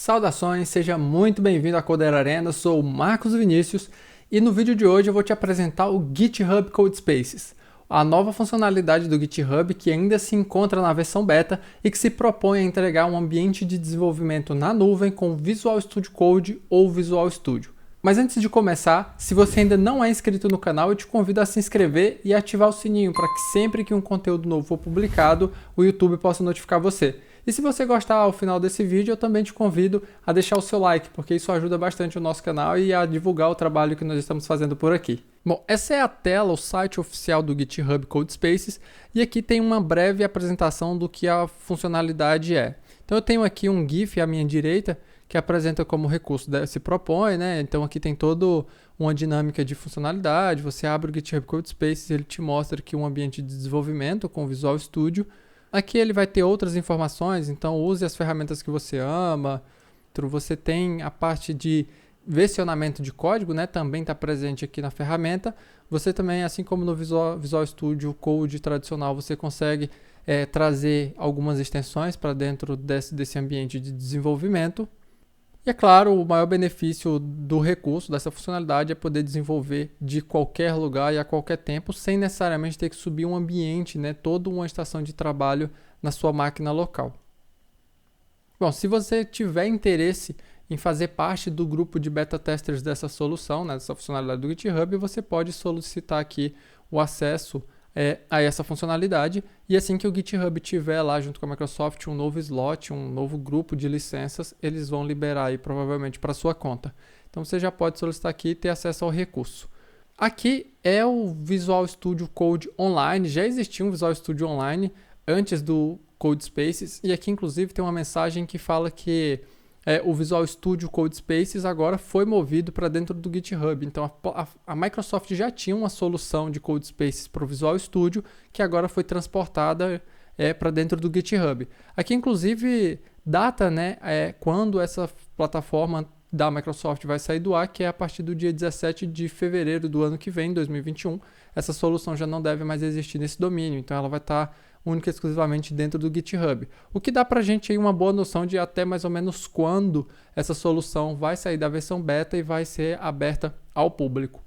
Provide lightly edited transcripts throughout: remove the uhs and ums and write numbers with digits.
Saudações, seja muito bem-vindo à Coder Arena, sou o Marcos Vinícius e no vídeo de hoje eu vou te apresentar o GitHub Codespaces, a nova funcionalidade do GitHub que ainda se encontra na versão beta e que se propõe a entregar um ambiente de desenvolvimento na nuvem com Visual Studio Code ou Visual Studio. Mas antes de começar, se você ainda não é inscrito no canal, eu te convido a se inscrever e ativar o sininho para que sempre que um conteúdo novo for publicado, o YouTube possa notificar você. E se você gostar ao final desse vídeo, eu também te convido a deixar o seu like, porque isso ajuda bastante o nosso canal e a divulgar o trabalho que nós estamos fazendo por aqui. Bom, essa é a tela, o site oficial do GitHub Codespaces, e aqui tem uma breve apresentação do que a funcionalidade é. Então eu tenho aqui um GIF à minha direita, que apresenta como o recurso se propõe, né? Então aqui tem toda uma dinâmica de funcionalidade, você abre o GitHub Codespaces, ele te mostra aqui um ambiente de desenvolvimento com Visual Studio. Aqui ele vai ter outras informações, então use as ferramentas que você ama. Você tem a parte de versionamento de código, né? Também está presente aqui na ferramenta. Você também, assim como no Visual Studio Code tradicional, você consegue trazer algumas extensões para dentro desse ambiente de desenvolvimento. E é claro, o maior benefício do recurso, dessa funcionalidade, é poder desenvolver de qualquer lugar e a qualquer tempo, sem necessariamente ter que subir um ambiente, né, toda uma estação de trabalho na sua máquina local. Bom, se você tiver interesse em fazer parte do grupo de beta testers dessa solução, né, dessa funcionalidade do GitHub, você pode solicitar aqui o acesso a essa funcionalidade, e assim que o GitHub tiver lá junto com a Microsoft um novo slot, um novo grupo de licenças, eles vão liberar aí provavelmente para sua conta. Então você já pode solicitar aqui e ter acesso ao recurso. Aqui é o Visual Studio Code Online, já existia um Visual Studio Online antes do Codespaces, e aqui inclusive tem uma mensagem que fala que o Visual Studio Codespaces agora foi movido para dentro do GitHub. Então a Microsoft já tinha uma solução de Codespaces para o Visual Studio que agora foi transportada para dentro do GitHub. Aqui inclusive data, né, quando essa plataforma da Microsoft vai sair do ar, que é a partir do dia 17 de fevereiro do ano que vem, 2021. Essa solução já não deve mais existir nesse domínio, então ela vai estar única e exclusivamente dentro do GitHub. O que dá pra gente aí uma boa noção de até mais ou menos quando essa solução vai sair da versão beta e vai ser aberta ao público.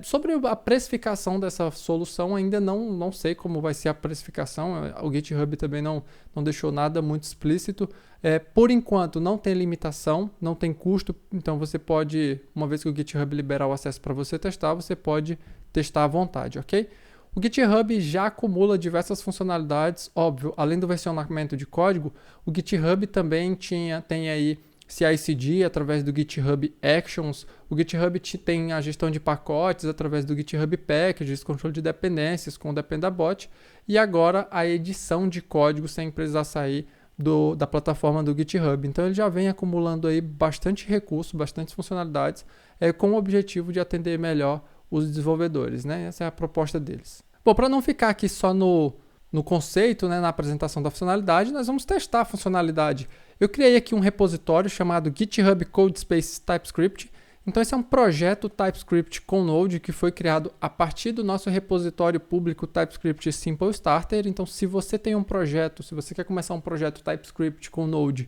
Sobre a precificação dessa solução, ainda não sei como vai ser a precificação, o GitHub também não deixou nada muito explícito. Por enquanto não tem limitação, não tem custo, então você pode, uma vez que o GitHub liberar o acesso para você testar, você pode testar à vontade, ok? O GitHub já acumula diversas funcionalidades, óbvio, além do versionamento de código, o GitHub também tem aí CI/CD através do GitHub Actions, o GitHub tem a gestão de pacotes através do GitHub Packages, controle de dependências com o Dependabot, e agora a edição de código sem precisar sair da plataforma do GitHub. Então ele já vem acumulando aí bastante recurso, bastante funcionalidades, com o objetivo de atender melhor os desenvolvedores, né? Essa é a proposta deles. Bom, para não ficar aqui só no conceito, né, na apresentação da funcionalidade, nós vamos testar a funcionalidade. Eu criei aqui um repositório chamado GitHub Codespaces TypeScript. Então esse é um projeto TypeScript com Node que foi criado a partir do nosso repositório público TypeScript Simple Starter. Então se você tem um projeto, se você quer começar um projeto TypeScript com Node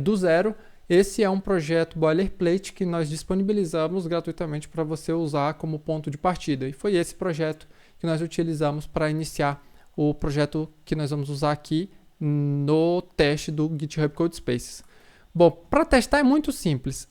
do zero, esse é um projeto boilerplate que nós disponibilizamos gratuitamente para você usar como ponto de partida. E foi esse projeto que nós utilizamos para iniciar o projeto que nós vamos usar aqui no teste do GitHub Codespaces. Bom, para testar é muito simples.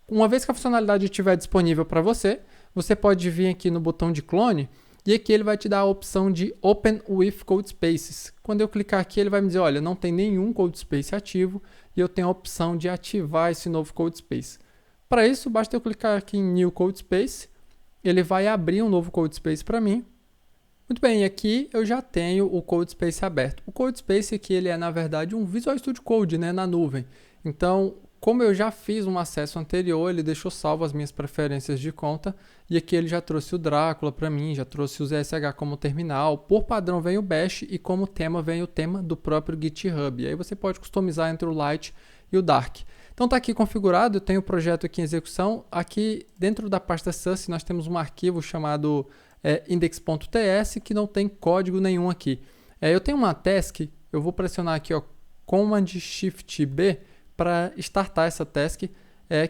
Uma vez que a funcionalidade estiver disponível para você, você pode vir aqui no botão de clone e aqui ele vai te dar a opção de Open with Codespaces. Quando eu clicar aqui, ele vai me dizer, olha, não tem nenhum Codespace ativo e eu tenho a opção de ativar esse novo Codespace. Para isso, basta eu clicar aqui em New Codespace, ele vai abrir um novo Codespace para mim. Muito bem, aqui eu já tenho o Codespace aberto. O Codespace aqui ele é, na verdade, um Visual Studio Code, né, na nuvem. Então, como eu já fiz um acesso anterior, ele deixou salvo as minhas preferências de conta. E aqui ele já trouxe o Drácula para mim, já trouxe o ZSH como terminal. Por padrão vem o Bash e como tema vem o tema do próprio GitHub. E aí você pode customizar entre o Light e o Dark. Então está aqui configurado, eu tenho o projeto aqui em execução. Aqui dentro da pasta source nós temos um arquivo chamado index.ts que não tem código nenhum aqui. Eu tenho uma task, eu vou pressionar aqui Command Shift B para startar essa task,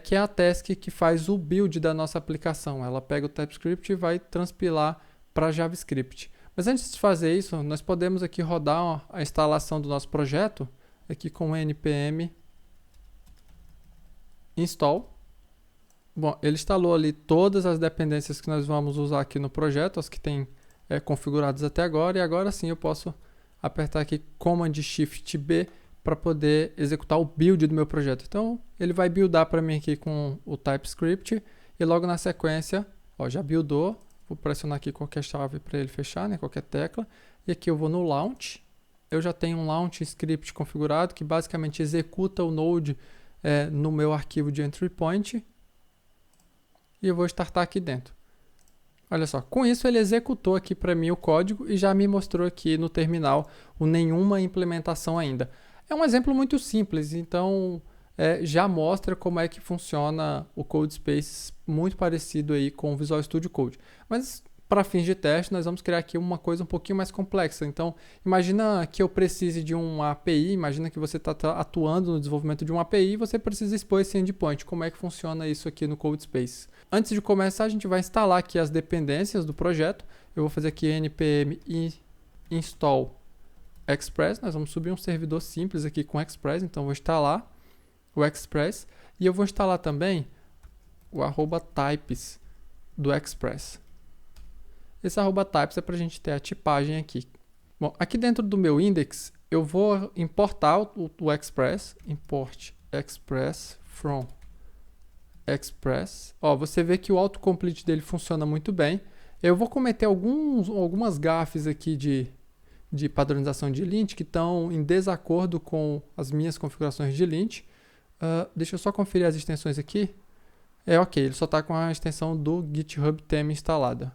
que é a task que faz o build da nossa aplicação. Ela pega o TypeScript e vai transpilar para JavaScript. Mas antes de fazer isso, nós podemos aqui rodar a instalação do nosso projeto aqui com npm install. Bom, ele instalou ali todas as dependências que nós vamos usar aqui no projeto, as que tem configuradas até agora, e agora sim eu posso apertar aqui Command Shift B para poder executar o build do meu projeto. Então ele vai buildar para mim aqui com o TypeScript e logo na sequência, já buildou. Vou pressionar aqui qualquer chave para ele fechar, né, qualquer tecla. E aqui eu vou no Launch. Eu já tenho um Launch Script configurado que basicamente executa o Node no meu arquivo de entry point. E eu vou startar aqui dentro. Olha só, com isso ele executou aqui para mim o código e já me mostrou aqui no terminal o nenhuma implementação ainda. É um exemplo muito simples, então já mostra como é que funciona o CodeSpaces, muito parecido aí com o Visual Studio Code. Mas para fins de teste, nós vamos criar aqui uma coisa um pouquinho mais complexa. Então, imagina que eu precise de uma API, imagina que você está atuando no desenvolvimento de uma API e você precisa expor esse endpoint. Como é que funciona isso aqui no CodeSpaces? Antes de começar, a gente vai instalar aqui as dependências do projeto. Eu vou fazer aqui npm install Express. Nós vamos subir um servidor simples aqui com Express, então vou instalar o Express e eu vou instalar também o @types do Express. Esse @types é para a gente ter a tipagem aqui. Bom, aqui dentro do meu index eu vou importar o Express, import Express from Express. Você vê que o autocomplete dele funciona muito bem. Eu vou cometer algumas gafes aqui de padronização de lint que estão em desacordo com as minhas configurações de lint. Deixa eu só conferir as extensões aqui. Ok, ele só está com a extensão do GitHub Theme instalada.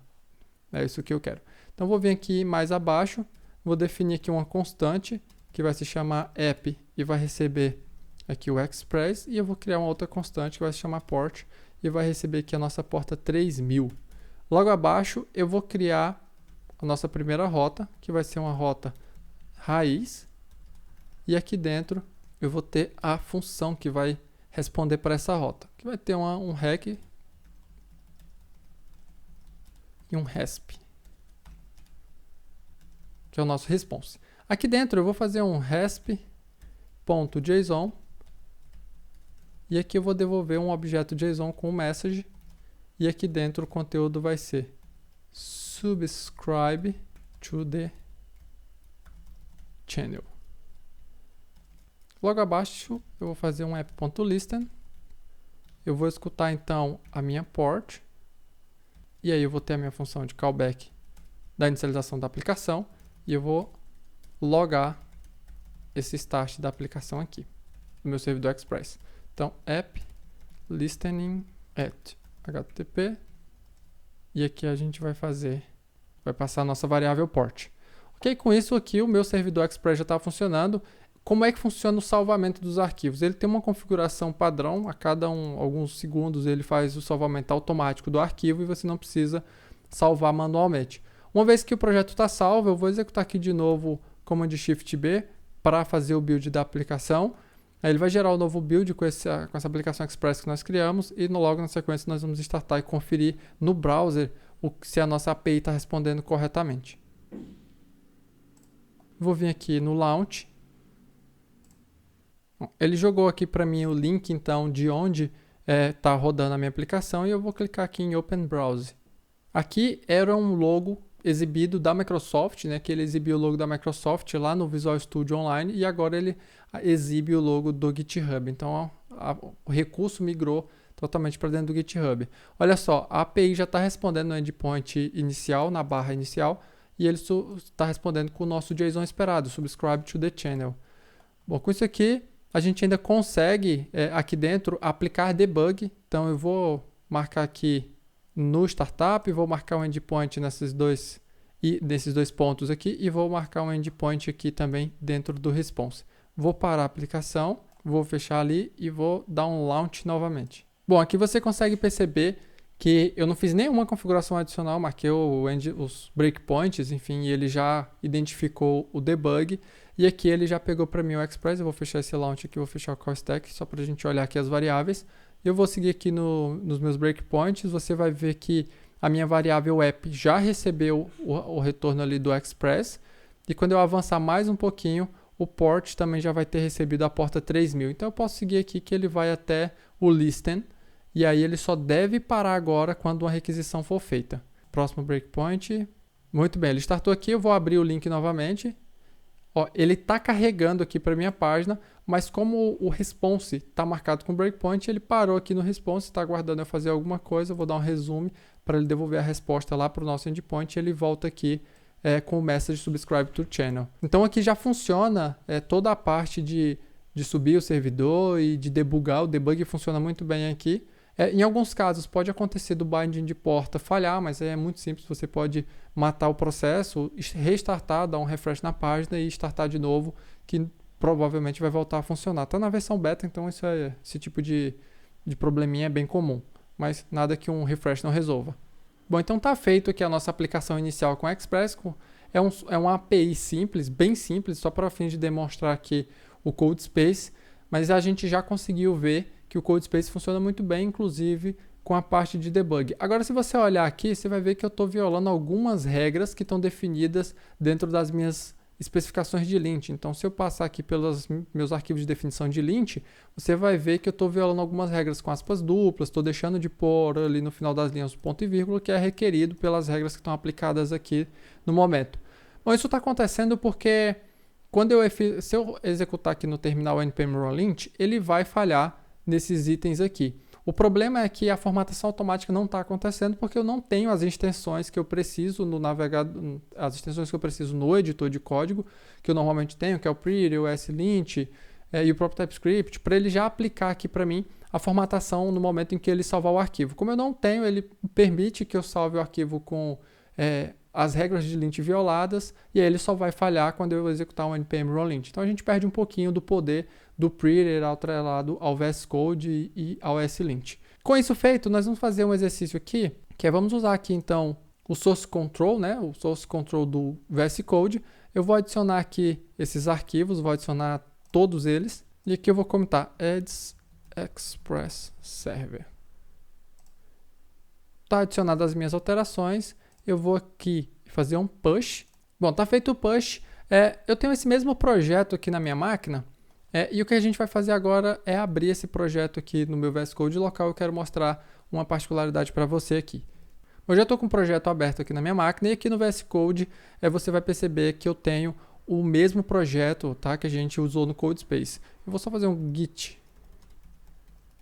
É isso que eu quero. Então vou vir aqui mais abaixo, vou definir aqui uma constante que vai se chamar app e vai receber aqui o Express, e eu vou criar uma outra constante que vai se chamar port e vai receber aqui a nossa porta 3000. Logo abaixo eu vou criar a nossa primeira rota, que vai ser uma rota raiz, e aqui dentro eu vou ter a função que vai responder para essa rota, que vai ter um REC e um RESP, que é o nosso response. Aqui dentro eu vou fazer um resp.json e aqui eu vou devolver um objeto JSON com um message e aqui dentro o conteúdo vai ser subscribe to the channel. Logo abaixo eu vou fazer um app.listen. Eu vou escutar então a minha port. E aí eu vou ter a minha função de callback da inicialização da aplicação. E eu vou logar esse start da aplicação aqui, no meu servidor Express. Então, app listening at http. E aqui a gente vai passar a nossa variável port. Ok, com isso aqui o meu servidor Express já está funcionando. Como é que funciona o salvamento dos arquivos? Ele tem uma configuração padrão, a cada alguns segundos ele faz o salvamento automático do arquivo e você não precisa salvar manualmente. Uma vez que o projeto está salvo, eu vou executar aqui de novo Command Shift B para fazer o build da aplicação. Aí ele vai gerar um novo build com essa aplicação Express que nós criamos e logo na sequência nós vamos startar e conferir no browser se a nossa API está respondendo corretamente. Vou vir aqui no Launch. Ele jogou aqui para mim o link então de onde está rodando a minha aplicação e eu vou clicar aqui em Open Browse. Aqui era um logo exibido da Microsoft, né, que ele exibiu o logo da Microsoft lá no Visual Studio Online e agora ele exibe o logo do GitHub. Então o recurso migrou totalmente para dentro do GitHub. Olha só, a API já está respondendo no endpoint inicial, na barra inicial, e ele está respondendo com o nosso JSON esperado, subscribe to the channel. Bom, com isso aqui a gente ainda consegue aqui dentro aplicar debug. Então eu vou marcar aqui no startup, vou marcar um endpoint nesses dois pontos aqui e vou marcar um endpoint aqui também dentro do response. Vou parar a aplicação, vou fechar ali e vou dar um launch novamente. Bom, aqui você consegue perceber que eu não fiz nenhuma configuração adicional, marquei os breakpoints, enfim, e ele já identificou o debug. E aqui ele já pegou para mim o Express. Eu vou fechar esse launch aqui, vou fechar o call stack só para a gente olhar aqui as variáveis. Eu vou seguir aqui nos meus breakpoints. Você vai ver que a minha variável app já recebeu o retorno ali do Express. E quando eu avançar mais um pouquinho, o port também já vai ter recebido a porta 3000. Então eu posso seguir aqui que ele vai até o listen. E aí ele só deve parar agora quando uma requisição for feita. Próximo breakpoint. Muito bem, ele startou aqui. Eu vou abrir o link novamente. Ó, ele está carregando aqui para minha página, mas como o response está marcado com breakpoint, ele parou aqui no response, está aguardando eu fazer alguma coisa. Eu vou dar um resume para ele devolver a resposta lá para o nosso endpoint e ele volta aqui com o message subscribe to channel. Então aqui já funciona toda a parte de subir o servidor e de debugar. O debug funciona muito bem aqui. Em alguns casos pode acontecer do binding de porta falhar, mas é muito simples. Você pode matar o processo, restartar, dar um refresh na página e startar de novo, que provavelmente vai voltar a funcionar. Está na versão beta, então esse tipo de probleminha é bem comum, mas nada que um refresh não resolva. Bom, então está feito aqui a nossa aplicação inicial com o Express. É uma API simples, bem simples, só para fim de demonstrar aqui o CodeSpace, mas a gente já conseguiu ver que o CodeSpace funciona muito bem, inclusive com a parte de debug. Agora, se você olhar aqui, você vai ver que eu estou violando algumas regras que estão definidas dentro das minhas especificações de lint. Então, se eu passar aqui pelos meus arquivos de definição de lint, você vai ver que eu estou violando algumas regras com aspas duplas, estou deixando de pôr ali no final das linhas o ponto e vírgula, que é requerido pelas regras que estão aplicadas aqui no momento. Bom, isso está acontecendo porque se eu executar aqui no terminal npm run lint, ele vai falhar nesses itens aqui. O problema é que a formatação automática não está acontecendo porque eu não tenho as extensões que eu preciso no navegador, as extensões que eu preciso no editor de código, que eu normalmente tenho, que é o Pretty, o slint e o próprio TypeScript, para ele já aplicar aqui para mim a formatação no momento em que ele salvar o arquivo. Como eu não tenho, ele permite que eu salve o arquivo com as regras de lint violadas, e aí ele só vai falhar quando eu executar um npm run lint. Então a gente perde um pouquinho do poder do Pretty atrelado ao VS Code e ao slint. Com isso feito, nós vamos fazer um exercício aqui, que é vamos usar aqui então o source control, né, o source control do VS Code. Eu vou adicionar aqui esses arquivos, vou adicionar todos eles, e aqui eu vou comentar adds express server. Está adicionado as minhas alterações. Eu vou aqui fazer um push. Bom, está feito o push. Eu tenho esse mesmo projeto aqui na minha máquina. E o que a gente vai fazer agora é abrir esse projeto aqui no meu VS Code local. Eu quero mostrar uma particularidade para você aqui. Eu já estou com o projeto aberto aqui na minha máquina. E aqui no VS Code você vai perceber que eu tenho o mesmo projeto, tá, que a gente usou no CodeSpace. Eu vou só fazer um git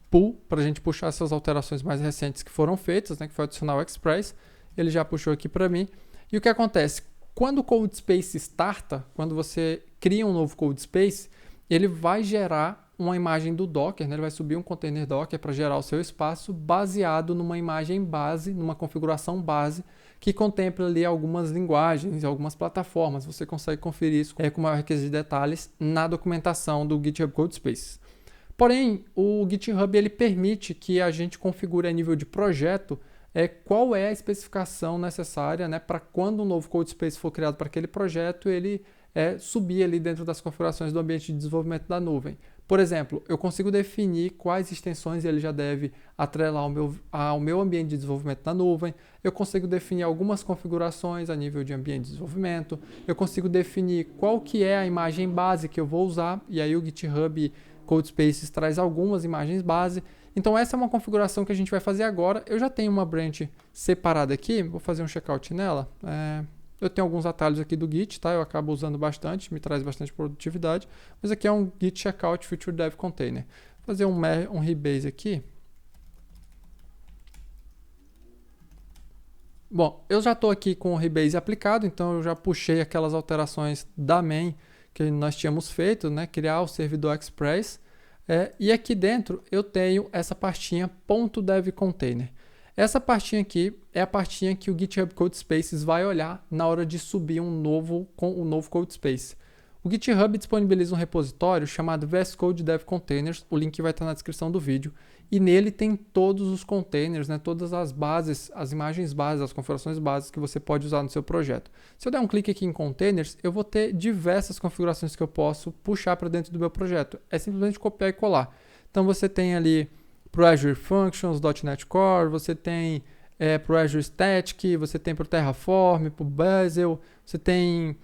pull para a gente puxar essas alterações mais recentes que foram feitas, né, que foi adicionar o Express. Ele já puxou aqui para mim. E o que acontece? Quando o CodeSpace starta, quando você cria um novo CodeSpace, ele vai gerar uma imagem do Docker, né? Ele vai subir um container Docker para gerar o seu espaço baseado numa imagem base, numa configuração base, que contempla ali algumas linguagens, algumas plataformas. Você consegue conferir isso com maior riqueza de detalhes na documentação do GitHub Codespace. Porém, o GitHub ele permite que a gente configure a nível de projeto qual é a especificação necessária, né, para quando um novo CodeSpace for criado para aquele projeto, ele subir ali dentro das configurações do ambiente de desenvolvimento da nuvem. Por exemplo, eu consigo definir quais extensões ele já deve atrelar ao meu ambiente de desenvolvimento na nuvem, eu consigo definir algumas configurações a nível de ambiente de desenvolvimento, eu consigo definir qual que é a imagem base que eu vou usar, e aí o GitHub Codespaces traz algumas imagens base. Então essa é uma configuração que a gente vai fazer agora. Eu já tenho uma branch separada aqui, vou fazer um checkout nela. Eu tenho alguns atalhos aqui do Git, tá? Eu acabo usando bastante, me traz bastante produtividade. Mas aqui é um Git checkout feature dev container. Vou fazer um rebase aqui. Bom, eu já estou aqui com o rebase aplicado, então eu já puxei aquelas alterações da main que nós tínhamos feito, né? Criar o servidor Express. E aqui dentro eu tenho essa pastinha .devcontainer. Essa pastinha aqui é a pastinha que o GitHub Codespaces vai olhar na hora de subir um novo Codespace. O GitHub disponibiliza um repositório chamado VS Code Dev Containers, o link vai estar na descrição do vídeo, e nele tem todos os containers, né, todas as bases, as imagens bases, as configurações bases que você pode usar no seu projeto. Se eu der um clique aqui em containers, eu vou ter diversas configurações que eu posso puxar para dentro do meu projeto. É simplesmente copiar e colar. Então você tem ali para o Azure Functions, .NET Core, você tem para o Azure Static, você tem para o Terraform, para o Bazel, você tem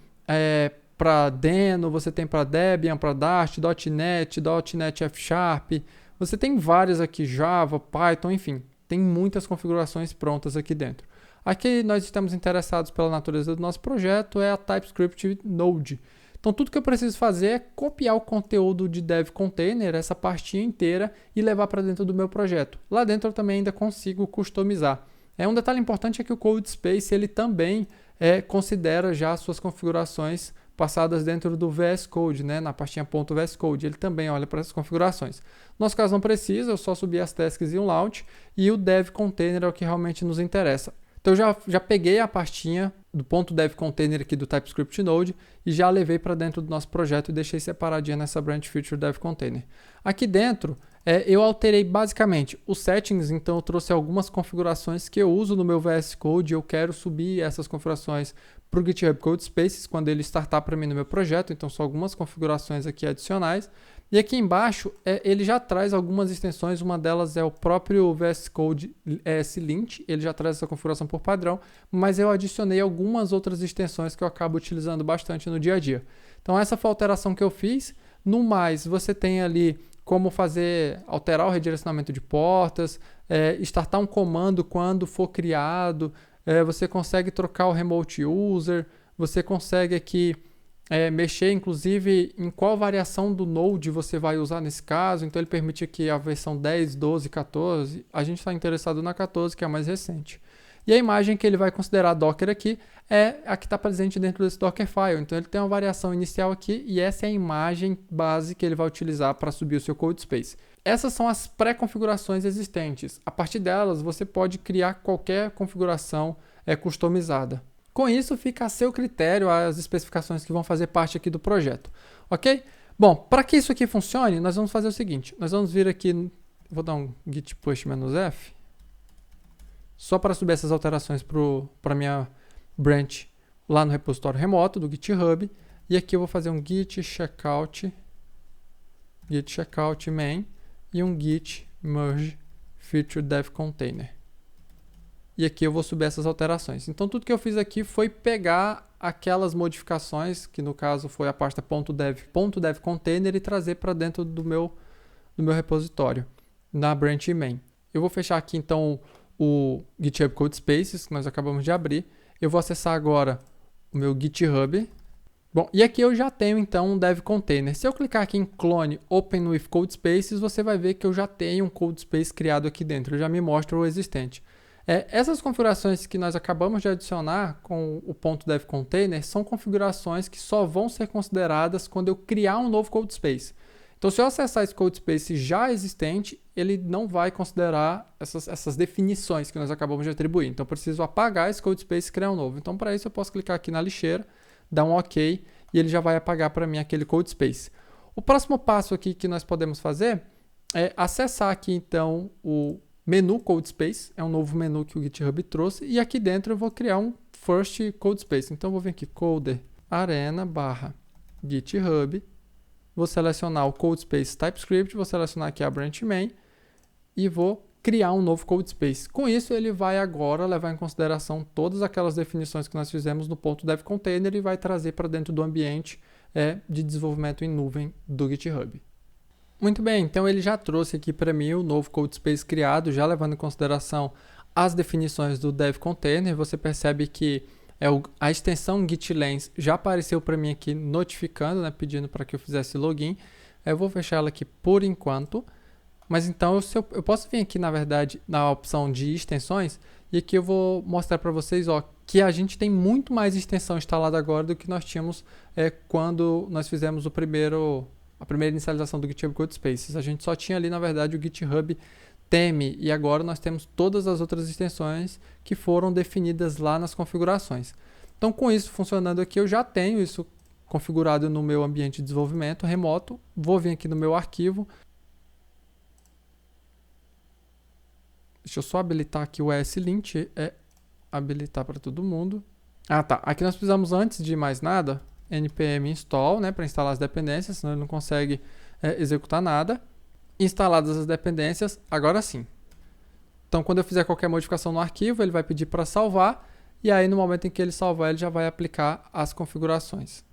para Deno, você tem para Debian, para Dart, .NET F Sharp, você tem várias aqui, Java, Python, enfim, tem muitas configurações prontas aqui dentro. Aqui nós estamos interessados pela natureza do nosso projeto, é a TypeScript Node. Então tudo que eu preciso fazer é copiar o conteúdo de Dev Container, essa pastinha inteira, e levar para dentro do meu projeto. Lá dentro eu também ainda consigo customizar. Um detalhe importante é que o CodeSpace ele também considera já as suas configurações passadas dentro do VS Code, né, na pastinha .VS Code, ele também olha para essas configurações. No nosso caso não precisa, eu só subir as tasks e um launch, e o Dev Container é o que realmente nos interessa. Então eu já peguei a pastinha do .dev container aqui do TypeScript Node e já levei para dentro do nosso projeto e deixei separadinha nessa branch feature dev container. Aqui dentro eu alterei basicamente os settings, então eu trouxe algumas configurações que eu uso no meu VS Code e eu quero subir essas configurações para o GitHub Codespaces quando ele startar para mim no meu projeto, então são algumas configurações aqui adicionais. E aqui embaixo ele já traz algumas extensões, uma delas é o próprio VS Code ESLint, ele já traz essa configuração por padrão, mas eu adicionei algumas outras extensões que eu acabo utilizando bastante no dia a dia. Então essa foi a alteração que eu fiz. No mais, você tem ali como alterar o redirecionamento de portas, startar um comando quando for criado, você consegue trocar o remote user, você consegue aqui mexer inclusive em qual variação do Node você vai usar nesse caso. Então ele permite aqui a versão 10, 12, 14, a gente está interessado na 14 que é a mais recente. E a imagem que ele vai considerar Docker aqui é a que está presente dentro desse Dockerfile. Então ele tem uma variação inicial aqui e essa é a imagem base que ele vai utilizar para subir o seu CodeSpace. Essas são as pré-configurações existentes. A partir delas você pode criar qualquer configuração customizada. Com isso fica a seu critério as especificações que vão fazer parte aqui do projeto. Ok? Bom, para que isso aqui funcione, nós vamos fazer o seguinte. Nós vamos vir aqui, vou dar um git push -f. Só para subir essas alterações para a minha branch lá no repositório remoto do GitHub. E aqui eu vou fazer um git checkout main e um git merge feature dev container. E aqui eu vou subir essas alterações. Então tudo que eu fiz aqui foi pegar aquelas modificações, que no caso foi a pasta .dev container, e trazer para dentro do meu repositório, na branch main. Eu vou fechar aqui então o GitHub Codespaces, que nós acabamos de abrir. Eu vou acessar agora o meu GitHub. Bom, e aqui eu já tenho então um Dev Container. Se eu clicar aqui em Clone Open with Codespaces, você vai ver que eu já tenho um Codespace criado aqui dentro. Ele já me mostra o existente. Essas configurações que nós acabamos de adicionar com o .dev container são configurações que só vão ser consideradas quando eu criar um novo Codespace. Então, se eu acessar esse Codespace já existente, ele não vai considerar essas definições que nós acabamos de atribuir. Então, eu preciso apagar esse Codespace e criar um novo. Então, para isso, eu posso clicar aqui na lixeira, dar um OK e ele já vai apagar para mim aquele Codespace. O próximo passo aqui que nós podemos fazer é acessar aqui, então, o menu Codespace. É um novo menu que o GitHub trouxe. E aqui dentro eu vou criar um First Codespace. Então, eu vou vir aqui, Coder Arena /GitHub. Vou selecionar o Codespace TypeScript, vou selecionar aqui a branch main e vou criar um novo Codespace. Com isso, ele vai agora levar em consideração todas aquelas definições que nós fizemos no .dev container e vai trazer para dentro do ambiente de desenvolvimento em nuvem do GitHub. Muito bem, então ele já trouxe aqui para mim o novo Codespace criado, já levando em consideração as definições do Dev Container. Você percebe que a extensão GitLens já apareceu para mim aqui notificando, né, pedindo para que eu fizesse login. Eu vou fechar ela aqui por enquanto. Mas então eu posso vir aqui, na verdade, na opção de extensões, e aqui eu vou mostrar para vocês que a gente tem muito mais extensão instalada agora do que nós tínhamos quando nós fizemos a primeira inicialização do GitHub Codespaces. A gente só tinha ali, na verdade, o GitHub Theme, e agora nós temos todas as outras extensões que foram definidas lá nas configurações. Então, com isso funcionando aqui, eu já tenho isso configurado no meu ambiente de desenvolvimento remoto. Vou vir aqui no meu arquivo. Deixa eu só habilitar aqui o ESLint, habilitar para todo mundo. Ah, tá. Aqui nós precisamos, antes de mais nada, npm install, né, para instalar as dependências, senão ele não consegue executar nada. Instaladas as dependências, agora sim. Então, quando eu fizer qualquer modificação no arquivo, ele vai pedir para salvar, e aí no momento em que ele salvar, ele já vai aplicar as configurações.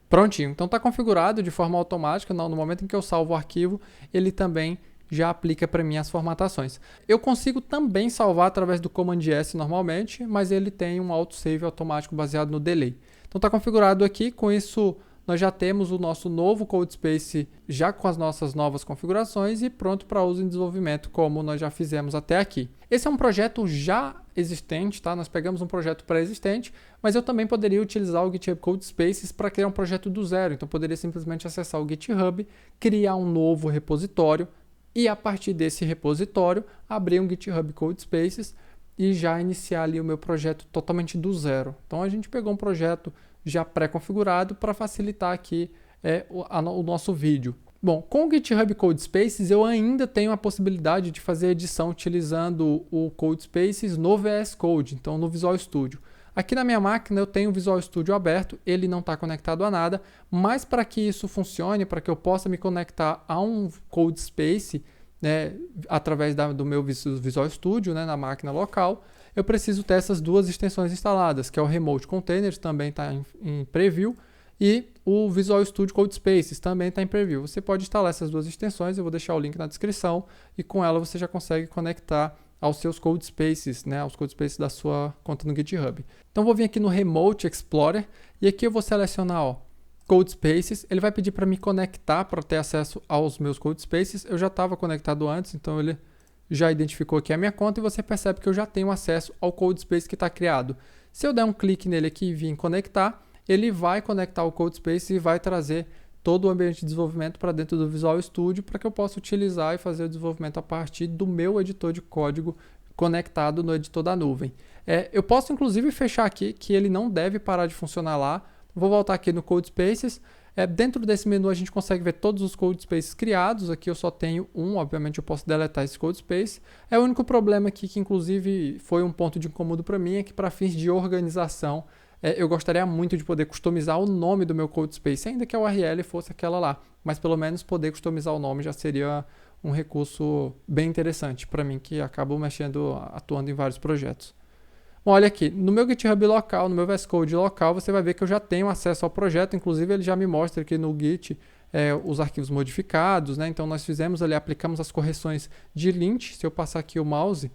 Prontinho. Então, está configurado de forma automática. No momento em que eu salvo o arquivo, ele também já aplica para mim as formatações. Eu consigo também salvar através do Command S normalmente, mas ele tem um autosave automático baseado no delay. Então está configurado aqui, com isso nós já temos o nosso novo CodeSpace já com as nossas novas configurações e pronto para uso em desenvolvimento, como nós já fizemos até aqui. Esse é um projeto já existente, tá? Nós pegamos um projeto pré-existente, mas eu também poderia utilizar o GitHub CodeSpaces para criar um projeto do zero. Então eu poderia simplesmente acessar o GitHub, criar um novo repositório, e a partir desse repositório, abrir um GitHub CodeSpaces e já iniciar ali o meu projeto totalmente do zero. Então a gente pegou um projeto já pré-configurado para facilitar aqui o nosso vídeo. Bom, com o GitHub CodeSpaces eu ainda tenho a possibilidade de fazer edição utilizando o CodeSpaces no VS Code, então no Visual Studio. Aqui na minha máquina eu tenho o Visual Studio aberto, ele não está conectado a nada, mas para que isso funcione, para que eu possa me conectar a um CodeSpace, né, através do meu Visual Studio, né, na máquina local, eu preciso ter essas duas extensões instaladas, que é o Remote Containers, também está em preview, e o Visual Studio CodeSpaces também está em preview. Você pode instalar essas duas extensões, eu vou deixar o link na descrição, e com ela você já consegue conectar aos seus CodeSpaces, né, aos CodeSpaces da sua conta no GitHub. Então vou vir aqui no Remote Explorer e aqui eu vou selecionar CodeSpaces. Ele vai pedir para me conectar para ter acesso aos meus CodeSpaces. Eu já estava conectado antes, então ele já identificou aqui a minha conta e você percebe que eu já tenho acesso ao CodeSpace que está criado. Se eu der um clique nele aqui e vir conectar, ele vai conectar o CodeSpace e vai trazer todo o ambiente de desenvolvimento para dentro do Visual Studio para que eu possa utilizar e fazer o desenvolvimento a partir do meu editor de código conectado no editor da nuvem. Eu posso inclusive fechar aqui que ele não deve parar de funcionar lá. Vou voltar aqui no CodeSpaces. Dentro desse menu a gente consegue ver todos os CodeSpaces criados. Aqui eu só tenho um, obviamente eu posso deletar esse CodeSpace. O único problema aqui, que inclusive foi um ponto de incômodo para mim, é que para fins de organização eu gostaria muito de poder customizar o nome do meu CodeSpace, ainda que a URL fosse aquela lá, mas pelo menos poder customizar o nome já seria um recurso bem interessante para mim, que acabo atuando em vários projetos. Bom, olha aqui, no meu GitHub local, no meu VS Code local, você vai ver que eu já tenho acesso ao projeto, inclusive ele já me mostra aqui no Git os arquivos modificados, né? Então nós fizemos ali, aplicamos as correções de lint. Se eu passar aqui o mouse,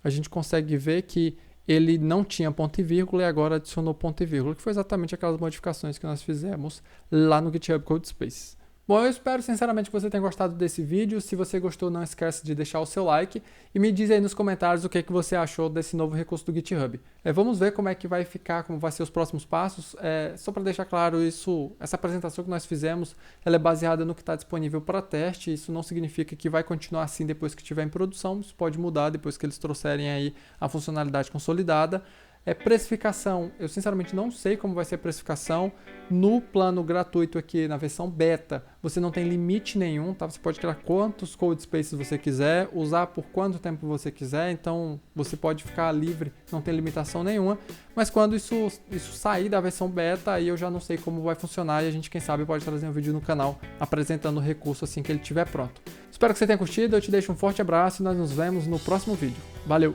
a gente consegue ver que ele não tinha ponto e vírgula e agora adicionou ponto e vírgula, que foi exatamente aquelas modificações que nós fizemos lá no GitHub CodeSpaces. Bom, eu espero sinceramente que você tenha gostado desse vídeo. Se você gostou, não esquece de deixar o seu like e me diz aí nos comentários o que você achou desse novo recurso do GitHub. Vamos ver como é que vai ficar, como vai ser os próximos passos. Só para deixar claro, essa apresentação que nós fizemos, ela é baseada no que está disponível para teste. Isso não significa que vai continuar assim depois que estiver em produção. Isso pode mudar depois que eles trouxerem aí a funcionalidade consolidada. Precificação, eu sinceramente não sei como vai ser a precificação. No plano gratuito aqui, na versão beta, você não tem limite nenhum, tá? Você pode criar quantos CodeSpaces você quiser, usar por quanto tempo você quiser, então você pode ficar livre, não tem limitação nenhuma. Mas quando isso sair da versão beta, aí eu já não sei como vai funcionar e a gente, quem sabe, pode trazer um vídeo no canal apresentando o recurso assim que ele estiver pronto. Espero que você tenha curtido, eu te deixo um forte abraço e nós nos vemos no próximo vídeo. Valeu!